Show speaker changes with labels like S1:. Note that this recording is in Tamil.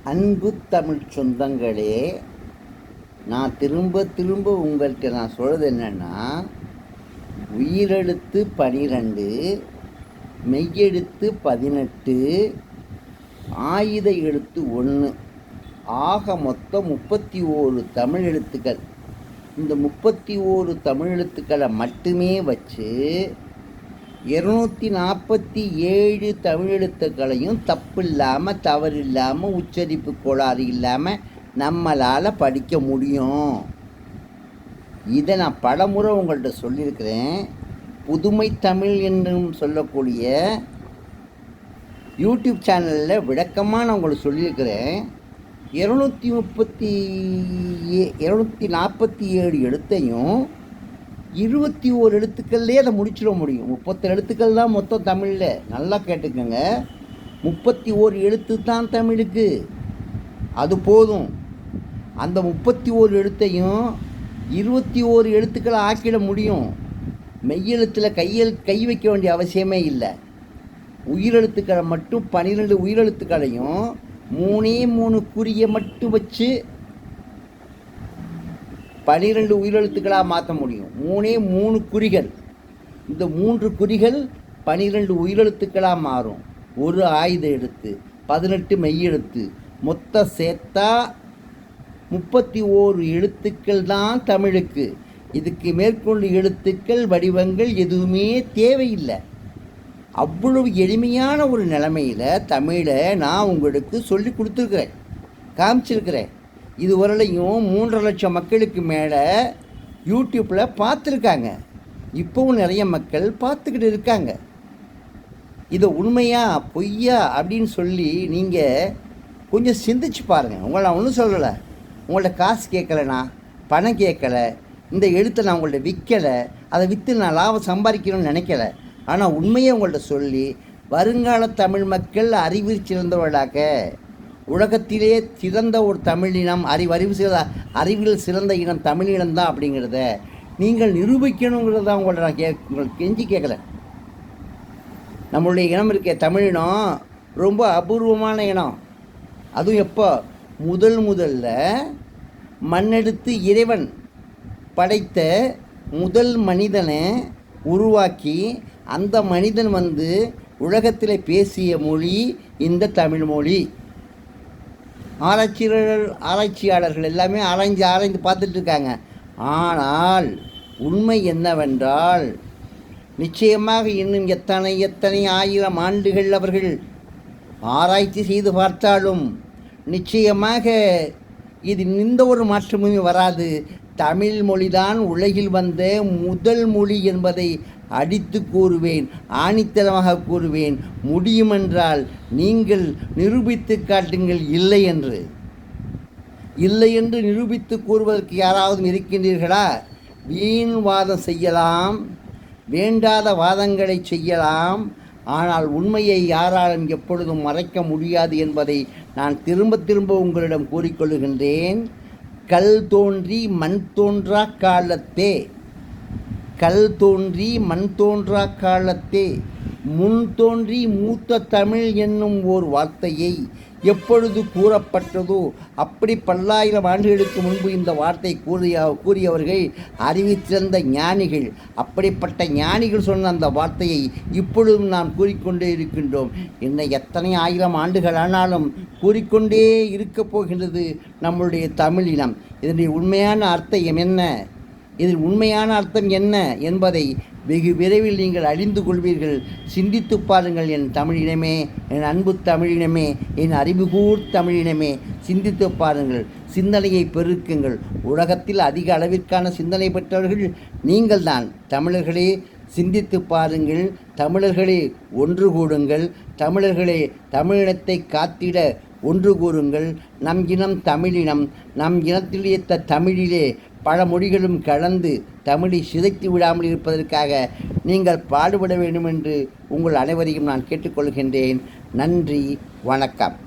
S1: அன்பு தமிழ் சொந்தங்களே, நான் திரும்ப திரும்ப உங்கள்கிட்ட நான் சொல்கிறது என்னென்னா, உயிரெழுத்து 12, மெய்யெழுத்து 18, ஆயுத எழுத்து 1, ஆக மொத்தம் 31 தமிழ் எழுத்துக்கள். இந்த 31 தமிழ் எழுத்துக்களை மட்டுமே வச்சு 247 தமிழ் எழுத்துக்களையும் தப்பு இல்லாமல், தவறு இல்லாமல், உச்சரிப்பு கோளாறு இல்லாமல் நம்மளால் படிக்க முடியும். இதை நான் பலமுறை உங்கள்கிட்ட சொல்லியிருக்கிறேன். புதுமை தமிழ் என்றும் சொல்லக்கூடிய யூடியூப் சேனலில் விளக்கமாக நான் உங்களுக்கு சொல்லியிருக்கிறேன். 247 எழுத்தையும் 21 எழுத்துக்கள்லேயே அதை முடிச்சிட முடியும். 30 எழுத்துக்கள் தான் மொத்தம் தமிழில். நல்லா கேட்டுக்கோங்க, 31 எழுத்து தான் தமிழுக்கு. அது போதும். அந்த 31 எழுத்தையும் 21 எழுத்துக்களை ஆக்கிட முடியும். மெய்யெழுத்தில் கை வைக்க வேண்டிய அவசியமே இல்லை. உயிரெழுத்துக்களை மட்டும் 12 உயிரெழுத்துக்களையும் 3 குறியை மட்டும் வச்சு 12 உயிரெழுத்துக்களாக மாற்ற முடியும். 3 குறிகள். இந்த 3 குறிகள் 12 உயிரெழுத்துக்களாக மாறும். ஒரு ஆயுத எழுத்து, 18 மெய்யெழுத்து, மொத்தம் சேர்த்தா 31 எழுத்துக்கள் தான் தமிழுக்கு. இதுக்கு மேற்கொண்டு எழுத்துக்கள், வடிவங்கள் எதுவுமே தேவையில்லை. அவ்வளவு எளிமையான ஒரு நிலைமையில் தமிழை நான் உங்களுக்கு சொல்லி கொடுத்துருக்குறேன், காமிச்சிருக்கிறேன். இதுவரையிலையும் 3.5 லட்சம் மக்களுக்கு மேலே யூடியூப்பில் பார்த்துருக்காங்க. இப்போவும் நிறைய மக்கள் பார்த்துக்கிட்டு இருக்காங்க. இதை உண்மையா பொய்யா அப்படின்னு சொல்லி நீங்கள் கொஞ்சம் சிந்திச்சு பாருங்கள். உங்களை நான் ஒன்றும் சொல்லலை, உங்கள்ட்ட காசு கேட்கலைண்ணா, பணம் கேட்கலை, இந்த எழுத்தை நான் உங்கள்ட்ட விற்கலை, அதை விற்று நான் லாபம் சம்பாதிக்கணும்னு நினைக்கல. ஆனால் உண்மையை உங்கள்ட்ட சொல்லி வருங்கால தமிழ் மக்கள் அறிவில் சிறந்தவர்களாக, உலகத்திலே சிறந்த ஒரு தமிழினம், அறிவில் சிறந்த இனம் தமிழினம் தான் அப்படிங்கிறத நீங்கள் நிரூபிக்கணுங்கிறத உங்கள்ட்ட நான் உங்களுக்கு கெஞ்சி கேட்குறேன். நம்மளுடைய இனம் இருக்க தமிழினம் ரொம்ப அபூர்வமான இனம். அதுவும் எப்போ முதல்ல மண்ணெடுத்து இறைவன் படைத்த முதல் மனிதனை உருவாக்கி அந்த மனிதன் உலகத்தில் பேசிய மொழி இந்த தமிழ் மொழி. ஆராய்ச்சியாளர்கள் எல்லாமே ஆராய்ந்து பார்த்துட்டு இருக்காங்க. ஆனால் உண்மை என்னவென்றால், நிச்சயமாக இன்னும் எத்தனை ஆயிரம் ஆண்டுகள் அவர்கள் ஆராய்ச்சி செய்து பார்த்தாலும் நிச்சயமாக இது எந்த ஒரு மாற்றமும் வராது. தமிழ் மொழிதான் உலகில் வந்த முதல் மொழி என்பதை அடித்து கூறுவேன், ஆணித்தரமாக கூறுவேன். முடியுமென்றால் நீங்கள் நிரூபித்து காட்டுங்கள். இல்லை என்று நிரூபித்து கூறுவதற்கு யாராவது இருக்கின்றீர்களா? வீண் வாதம் செய்யலாம், வேண்டாத வாதங்களை செய்யலாம். ஆனால் உண்மையை யாராலும் எப்பொழுதும் மறைக்க முடியாது என்பதை நான் திரும்ப உங்களிடம் கூறிக்கொள்கின்றேன். கல் தோன்றி மண் தோன்றா காலத்தே முன் தோன்றி மூத்த தமிழ் என்னும் ஓர் வார்த்தையை எப்பொழுது கூறப்பட்டதோ அப்படி பல்லாயிரம் ஆண்டுகளுக்கு முன்பு இந்த வார்த்தை கூறியவர்கள் அறிவித்திருந்த ஞானிகள். அப்படிப்பட்ட ஞானிகள் சொன்ன அந்த வார்த்தையை இப்பொழுதும் நாம் கூறிக்கொண்டே இருக்கின்றோம். இன்னும் எத்தனை ஆயிரம் ஆண்டுகள் ஆனாலும் கூறிக்கொண்டே இருக்கப் போகின்றது நம்முடைய தமிழினம். இதனுடைய உண்மையான அர்த்தம் என்ன என்பதை வெகு விரைவில் நீங்கள் அறிந்து கொள்வீர்கள். சிந்தித்து பாருங்கள் என் தமிழினமே, என் அன்பு தமிழினமே, என் அறிவுகூர் தமிழினமே. சிந்தித்து பாருங்கள், சிந்தனையை பெருக்குங்கள். உலகத்தில் அதிக அளவிற்கான சிந்தனை பெற்றவர்கள் நீங்கள் தான். தமிழர்களே, சிந்தித்து பாருங்கள். தமிழர்களே, ஒன்று கூடுங்கள். தமிழர்களே, தமிழினத்தை காத்திட ஒன்று கூறுங்கள். நம் இனம் தமிழினம். நம் இனத்திலே தமிழிலே பல மொழிகளும் கலந்து தமிழை சிதைத்து விடாமல் இருப்பதற்காக நீங்கள் பாடுபட வேண்டும் என்று உங்கள் அனைவரையும் நான் கேட்டுக்கொள்கின்றேன். நன்றி, வணக்கம்.